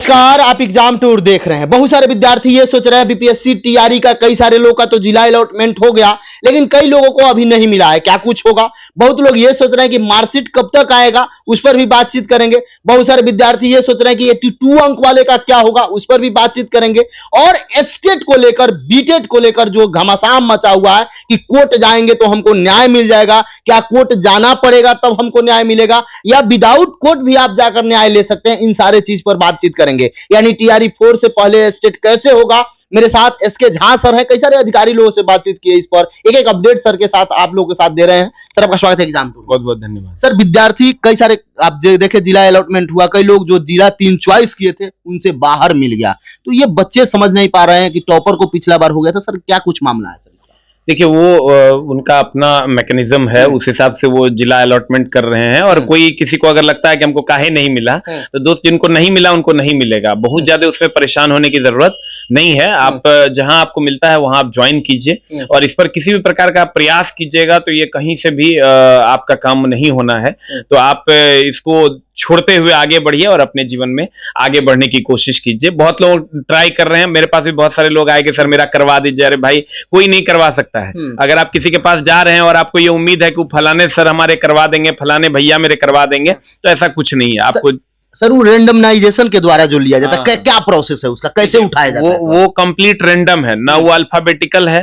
नमस्कार, आप exam tour देख रहे हैं। बहुत सारे विद्यार्थी ये सोच रहे हैं बीपीएससी टीआरई का कई सारे लोग का तो जिला अलॉटमेंट हो गया, लेकिन कई लोगों को अभी नहीं मिला है। क्या कुछ होगा? बहुत लोग ये सोच रहे हैं कि मार्कशीट कब तक आएगा, उस पर भी बातचीत करेंगे। बहुत सारे विद्यार्थी ये सोच रहे हैं कि 82 अंक वाले का क्या होगा, उस पर भी बातचीत करेंगे। और एस्टेट को लेकर, बीटेट को लेकर जो घमासान मचा हुआ है कि कोर्ट जाएंगे तो हमको न्याय मिल जाएगा, क्या कोर्ट जाना पड़ेगा तब हमको न्याय मिलेगा, या विदाउट कोर्ट भी आप जाकर न्याय ले सकते हैं, इन सारे चीज पर बातचीत करेंगे। यानी टीआरई 4 से पहले एस्टेट कैसे होगा। मेरे साथ एसके झा सर हैं, कई सारे अधिकारी लोगों से बातचीत की है इस पर। एक एक अपडेट सर के साथ आप लोगों के साथ दे रहे हैं। सर आपका स्वागत है एग्जाम टूर। बहुत बहुत धन्यवाद। सर विद्यार्थी कई सारे आप देखे जिला अलॉटमेंट हुआ, कई लोग जो जिला 3 चॉइस किए थे उनसे बाहर मिल गया, तो ये बच्चे समझ नहीं पा रहे हैं कि टॉपर को पिछला बार हो गया था। सर क्या कुछ मामला है? देखिए वो उनका अपना मैकेनिज्म है, उस हिसाब से वो जिला अलॉटमेंट कर रहे हैं। और कोई किसी को अगर लगता है कि हमको काहे नहीं मिला, तो दोस्त जिनको नहीं मिला उनको नहीं मिलेगा। बहुत ज्यादा उसमें परेशान होने की जरूरत नहीं है। आप जहां आपको मिलता है वहां आप ज्वाइन कीजिए, और इस पर किसी भी प्रकार का प्रयास कीजिएगा तो ये कहीं से भी आपका काम नहीं होना है। तो आप इसको छोड़ते हुए आगे बढ़िए और अपने जीवन में आगे बढ़ने की कोशिश कीजिए। बहुत लोग ट्राई कर रहे हैं, मेरे पास भी बहुत सारे लोग आए कि सर मेरा करवा दीजिए। अरे भाई, कोई नहीं करवा सकता है। अगर आप किसी के पास जा रहे हैं और आपको ये उम्मीद है कि फलाने सर हमारे करवा देंगे, फलाने भैया मेरे करवा देंगे, तो ऐसा कुछ नहीं है। आपको सर वो रेंडमाइजेशन के द्वारा जो लिया जाता है, क्या प्रोसेस है उसका, कैसे उठाया जाता है? वो कंप्लीट रेंडम है ना, वो अल्फाबेटिकल है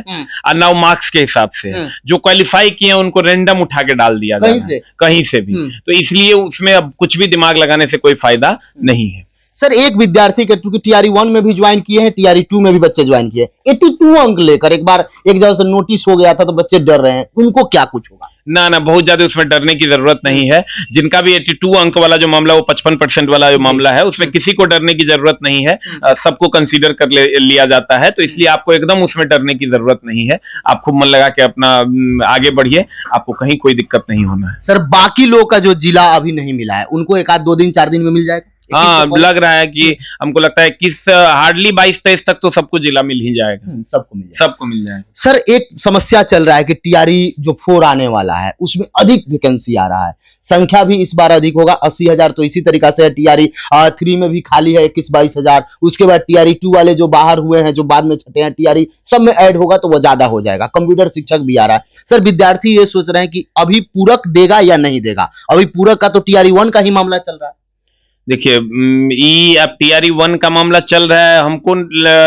और ना वो मार्क्स के हिसाब से है। जो क्वालिफाई किए हैं उनको रेंडम उठा के डाल दिया कहीं से भी। तो इसलिए उसमें अब कुछ भी दिमाग लगाने से कोई फायदा नहीं है। सर एक विद्यार्थी के, क्योंकि टीआरई 1 में भी ज्वाइन किए हैं, टीआरई 2 में भी बच्चे ज्वाइन किए, 82 अंक लेकर एक बार एक जगह से नोटिस हो गया था, तो बच्चे डर रहे हैं, उनको क्या कुछ होगा? ना बहुत ज्यादा उसमें डरने की जरूरत नहीं है। जिनका भी 82 अंक वाला जो मामला, वो 55% वाला जो मामला है, उसमें किसी को डरने की जरूरत नहीं है। सबको कंसीडर कर लिया जाता है, तो इसलिए आपको एकदम उसमें डरने की जरूरत नहीं है। आप खूब मन लगा के अपना आगे बढ़िए, आपको कहीं कोई दिक्कत नहीं होना है। सर बाकी लोग का जो जिला अभी नहीं मिला है, उनको एक आध 2 दिन 4 दिन में मिल जाएगा? हाँ, लग रहा है कि हमको लगता है कि हार्डली 22-23 तक तो सबको जिला मिल ही जाएगा। सबको मिल जाएगा। सर एक समस्या चल रहा है कि टीआरई जो 4 आने वाला है उसमें अधिक वैकेंसी आ रहा है, संख्या भी इस बार अधिक होगा, 80,000 तो इसी तरीका से है। टीआरई 3 में भी खाली है 21-22,000। उसके बाद टीआरई 2 वाले जो बाहर हुए हैं, जो बाद में छटे हैं, टीआरई सब में ऐड होगा तो वो ज्यादा हो जाएगा। कंप्यूटर शिक्षक भी आ रहा है। सर विद्यार्थी ये सोच रहे हैं कि अभी पूरक देगा या नहीं देगा। अभी पूरक का तो टीआरई 1 का ही मामला चल रहा है। देखिए, अब टीआरई 1 का मामला चल रहा है, हमको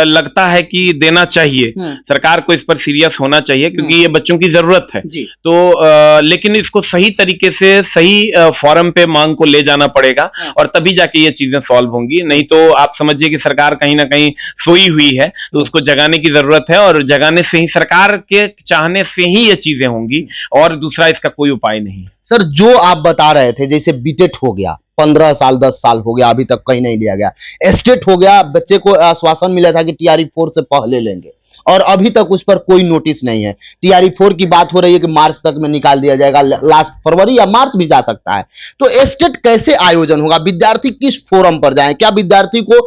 लगता है कि देना चाहिए। सरकार को इस पर सीरियस होना चाहिए, क्योंकि ये बच्चों की जरूरत है। तो लेकिन इसको सही तरीके से सही फॉरम पे मांग को ले जाना पड़ेगा, और तभी जाके ये चीजें सॉल्व होंगी। नहीं तो आप समझिए कि सरकार कहीं ना कहीं सोई हुई है, तो उसको जगाने की जरूरत है, और जगाने से ही, सरकार के चाहने से ही ये चीजें होंगी, और दूसरा इसका कोई उपाय नहीं। सर जो आप बता रहे थे, जैसे बीटेट हो गया 15 साल 10 साल हो गया, अभी तक कहीं नहीं लिया गया। एस्टेट हो गया, बच्चे को आश्वासन मिला था कि टीआरई 4 से पहले लेंगे, और अभी तक उस पर कोई नोटिस नहीं है। टीआरई 4 की बात हो रही है कि मार्च तक में निकाल दिया जाएगा, लास्ट फरवरी या मार्च भी जा सकता है। तो एस्टेट कैसे आयोजन होगा? विद्यार्थी किस फोरम पर जाएं? क्या विद्यार्थी को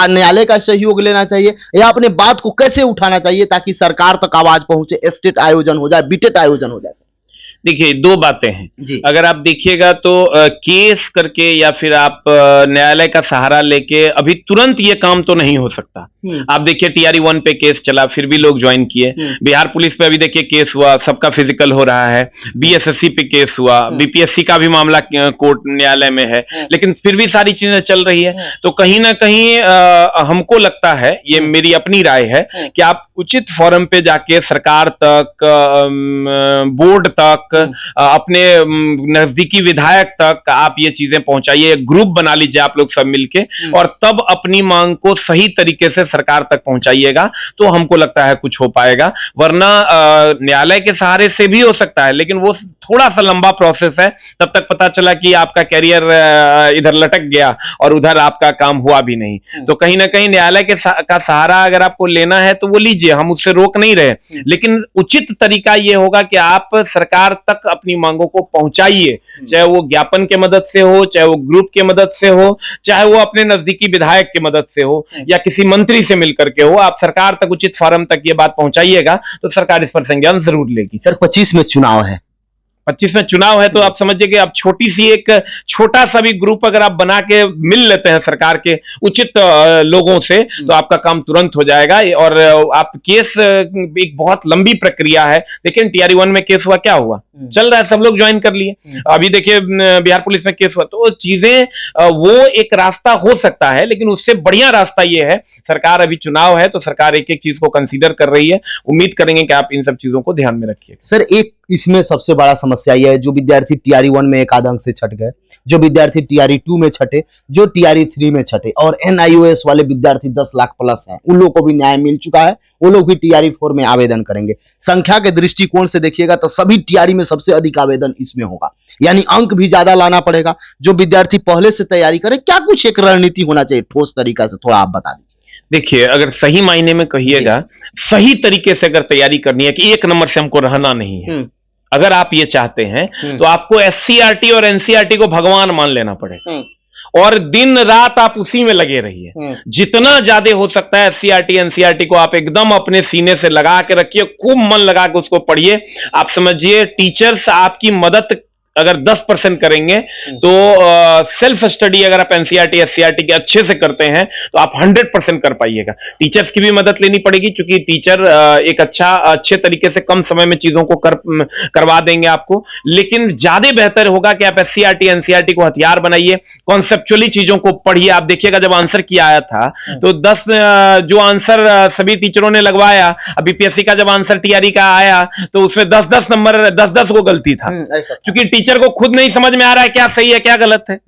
न्यायालय का सहयोग लेना चाहिए, या अपने बात को कैसे उठाना चाहिए ताकि सरकार तक आवाज पहुंचे, एस्टेट आयोजन हो जाए, बीटेट आयोजन हो जाए? देखिए, 2 बातें हैं। अगर आप देखिएगा तो केस करके या फिर आप न्यायालय का सहारा लेके अभी तुरंत ये काम तो नहीं हो सकता। आप देखिए टीआरई 1 पे केस चला, फिर भी लोग ज्वाइन किए। बिहार पुलिस पे अभी देखिए केस हुआ, सबका फिजिकल हो रहा है। बीएसएससी पे केस हुआ, बीपीएससी का भी मामला कोर्ट न्यायालय में है, लेकिन फिर भी सारी चीजें चल रही है। तो कहीं ना कहीं हमको लगता है, ये मेरी अपनी राय है, कि आप उचित फोरम पे जाके सरकार तक, बोर्ड तक, अपने नजदीकी विधायक तक आप ये चीजें पहुंचाइए। ग्रुप बना लीजिए आप लोग सब मिलके, और तब अपनी मांग को सही तरीके से सरकार तक पहुंचाइएगा, तो हमको लगता है कुछ हो पाएगा। वरना न्यायालय के सहारे से भी हो सकता है, लेकिन वो थोड़ा सा लंबा प्रोसेस है। तब तक पता चला कि आपका कैरियर इधर लटक गया और उधर आपका काम हुआ भी नहीं। तो कहीं ना कहीं न्यायालय का सहारा अगर आपको लेना है तो वो लीजिए, हम उससे रोक नहीं रहे, लेकिन उचित तरीका ये होगा कि आप सरकार तक अपनी मांगों को पहुंचाइए, चाहे वो ज्ञापन के मदद से हो, चाहे वो ग्रुप के मदद से हो, चाहे वो अपने नजदीकी विधायक के मदद से हो, या किसी मंत्री से मिलकर के हो। आप सरकार तक, उचित फोरम तक ये बात पहुंचाइएगा, तो सरकार इस पर संज्ञान जरूर लेगी। सर 25 में चुनाव है, 25 में चुनाव है तो आप समझिए कि आप छोटा सा भी ग्रुप अगर आप बना के मिल लेते हैं सरकार के उचित लोगों से तो आपका काम तुरंत हो जाएगा। और आप केस एक बहुत लंबी प्रक्रिया है, लेकिन टीआरई 1 में केस हुआ, क्या हुआ, चल रहा है, सब लोग ज्वाइन कर लिए। अभी देखिए बिहार पुलिस में केस हुआ, तो चीजें वो एक रास्ता हो सकता है, लेकिन उससे बढ़िया रास्ता ये है, सरकार अभी चुनाव है तो सरकार एक एक चीज को कंसीडर कर रही है। उम्मीद करेंगे कि आप इन सब चीजों को ध्यान में रखिए। सर एक इसमें सबसे बड़ा समस्या यह है, जो विद्यार्थी टीआरई 1 में एक आध अंक से छट गए, जो विद्यार्थी टीआरई 2 में छटे, जो टीआरई 3 में छटे, और एनआईओएस वाले विद्यार्थी 10 लाख प्लस हैं, उन लोगों को भी न्याय मिल चुका है, वो लोग भी टीआरई 4 में आवेदन करेंगे। संख्या के दृष्टिकोण से देखिएगा तो सभी टीआरई में सबसे अधिक आवेदन इसमें होगा, यानी अंक भी ज्यादा लाना पड़ेगा। जो विद्यार्थी पहले से तैयारी करे, क्या कुछ एक रणनीति होना चाहिए ठोस तरीका से, थोड़ा आप बता दीजिए। देखिए, अगर सही मायने में कहिएगा, सही तरीके से अगर तैयारी करनी है कि एक नंबर से हमको रहना नहीं है, अगर आप ये चाहते हैं तो आपको एससीईआरटी और एनसीईआरटी को भगवान मान लेना पड़ेगा और दिन रात आप उसी में लगे रहिए। जितना ज्यादा हो सकता है एससीईआरटी एनसीईआरटी को आप एकदम अपने सीने से लगा के रखिए, खूब मन लगा के उसको पढ़िए। आप समझिए टीचर्स आपकी मदद अगर 10% करेंगे तो सेल्फ स्टडी अगर आप एनसीईआरटी एससीईआरटी के अच्छे से करते हैं तो आप 100% कर पाइएगा। टीचर्स की भी मदद लेनी पड़ेगी, क्योंकि टीचर एक अच्छे तरीके से कम समय में चीजों को करवा देंगे आपको, लेकिन ज्यादा बेहतर होगा कि आप एससीईआरटी एनसीईआरटी को हथियार बनाइए, कॉन्सेप्चुअली चीजों को पढ़िए। आप देखिएगा जब आंसर की आया था तो 10 जो आंसर सभी टीचरों ने लगवाया, बीपीएससी का जब आंसर टीआरई का आया तो उसमें 10-10 नंबर 10-10 को गलती था, क्योंकि टीचर को खुद नहीं समझ में आ रहा है क्या सही है क्या गलत है,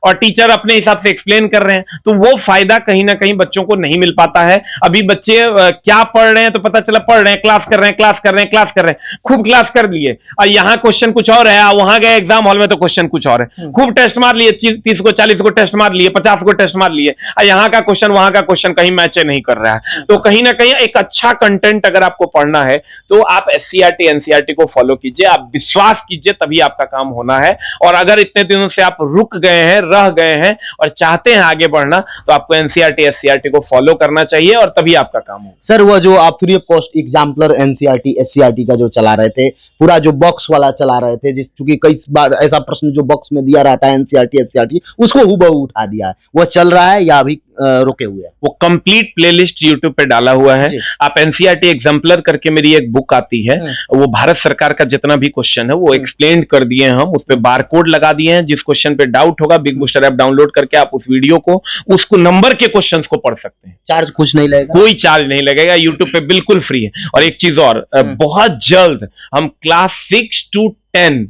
और टीचर अपने हिसाब से एक्सप्लेन कर रहे हैं, तो वो फायदा कहीं ना कहीं बच्चों को नहीं मिल पाता है। अभी बच्चे क्या पढ़ रहे हैं तो पता चला पढ़ रहे हैं, क्लास कर रहे हैं, खूब क्लास कर लिए, और यहां क्वेश्चन कुछ और है, वहां गए एग्जाम हॉल में तो क्वेश्चन कुछ और है, खूब टेस्ट मार लिए, 30 को 40 को टेस्ट मार लिए, 50 को टेस्ट मार लिए, और यहां का क्वेश्चन वहां का क्वेश्चन कहीं मैच नहीं कर रहा है। तो कहीं ना कहीं एक अच्छा कंटेंट अगर आपको पढ़ना है तो आप एससीईआरटी एनसीईआरटी को फॉलो कीजिए, आप विश्वास कीजिए, तभी आपका काम होना है। और अगर इतने दिनों से आप रुक गए हैं, रह गए हैं और चाहते हैं आगे बढ़ना, तो आपको एनसीईआरटी एससीईआरटी को फॉलो करना चाहिए और तभी आपका काम हो। सर वो जो आप free of cost exemplar NCERT SCERT का जो चला रहे थे, पूरा जो बॉक्स वाला चला रहे थे, जिस चूंकि कई बार ऐसा प्रश्न जो बॉक्स में दिया रहता है एनसीईआरटी एससीईआरटी, उसको हुबहू उठा दिया है, वो चल रहा है या अभी रुके हुए हैं? वो कंप्लीट प्लेलिस्ट यूट्यूब पे डाला हुआ है। आप एनसीईआरटी एग्जाम्पलर करके मेरी एक बुक आती है, वो भारत सरकार का जितना भी क्वेश्चन है वो एक्सप्लेन कर दिए हैं हम, उस पे बार कोड लगा दिए हैं। जिस क्वेश्चन पे डाउट होगा बिग बूस्टर ऐप डाउनलोड करके आप उस वीडियो को, उसको नंबर के क्वेश्चंस को पढ़ सकते हैं। चार्ज कुछ नहीं लगेगा? कोई चार्ज नहीं लगेगा, यूट्यूब पे बिल्कुल फ्री है। और एक चीज और, बहुत जल्द हम class 6 to 10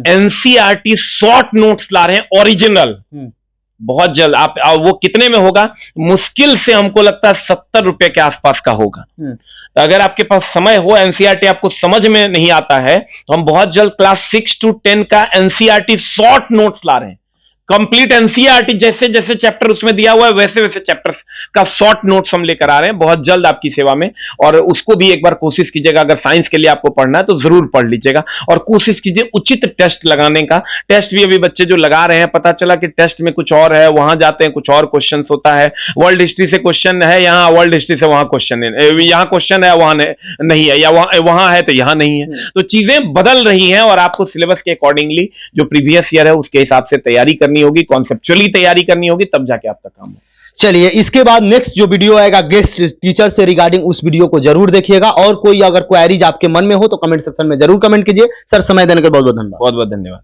NCERT short notes ला रहे हैं, ओरिजिनल, बहुत जल्द। आप वो कितने में होगा? मुश्किल से हमको लगता है 70 रुपए के आसपास का होगा। अगर आपके पास समय हो, एनसीईआरटी आपको समझ में नहीं आता है, तो हम बहुत जल्द क्लास 6 to 10 का एनसीईआरटी शॉर्ट नोट्स ला रहे हैं। कंप्लीट एनसीईआरटी जैसे जैसे चैप्टर उसमें दिया हुआ है वैसे वैसे चैप्टर्स का शॉर्ट नोट्स हम लेकर आ रहे हैं, बहुत जल्द आपकी सेवा में। और उसको भी एक बार कोशिश कीजिएगा, अगर साइंस के लिए आपको पढ़ना है तो जरूर पढ़ लीजिएगा, और कोशिश कीजिए उचित टेस्ट लगाने का। टेस्ट भी अभी बच्चे जो लगा रहे हैं, पता चला कि टेस्ट में कुछ और है, वहां जाते हैं कुछ और क्वेश्चन होता है, वर्ल्ड हिस्ट्री से क्वेश्चन है, यहाँ वर्ल्ड हिस्ट्री से वहां क्वेश्चन है, यहाँ क्वेश्चन है वहां नहीं है, या वहां है तो यहाँ नहीं है। तो चीजें बदल रही हैं और आपको सिलेबस के अकॉर्डिंगली जो प्रीवियस ईयर है उसके हिसाब से तैयारी करनी होगी, कॉन्सेप्चुअली तैयारी करनी होगी, तब जाके आपका काम हो। चलिए, इसके बाद नेक्स्ट जो वीडियो आएगा गेस्ट टीचर से रिगार्डिंग, उस वीडियो को जरूर देखिएगा। और कोई अगर क्वेरीज आपके मन में हो तो कमेंट सेक्शन में जरूर कमेंट कीजिए। सर समय देने के बहुत बहुत धन्यवाद। बहुत बहुत धन्यवाद।